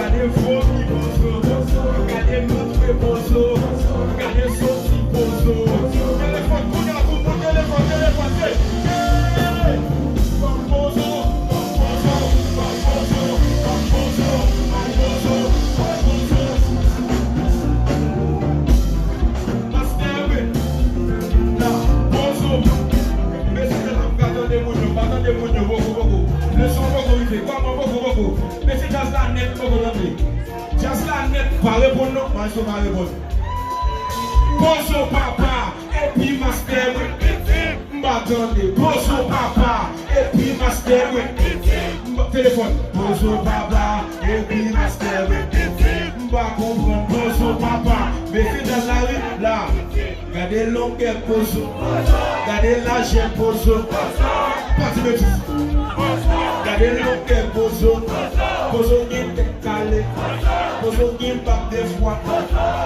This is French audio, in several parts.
Regardez vos qui bozo. Regardez notre bozo. Regardez son petit bozo. Téléphone, téléphone. Mais c'est just la net pour vous. Just la net, pas répondre non, moi je vais répondre. Bonjour papa, et puis master, m'attendez. Bonjour papa, et puis master, téléphone. Bonjour papa, et puis master, m'pas comprendre. Bonjour papa, mais c'est dans la rue là. Regardez longueur pozo, regardez l'argent pozo, pas de bêtises. Regardez longueur pozo, pozo qui est calé, pozo qui est pas des fois.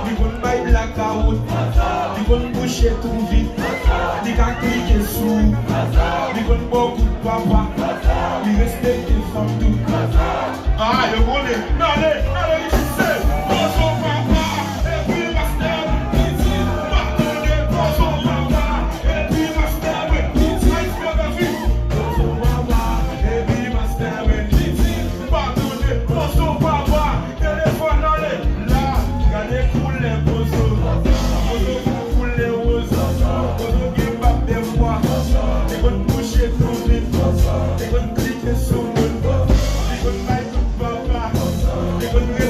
Ils vont bailler la carotte, ils vont boucher tout vite, ils vont cliquer sous, ils vont beaucoup de papa, ils respectent les femmes tout. Ah, le monde est, allez, c'est bonjour papa, et puis master. They couldn't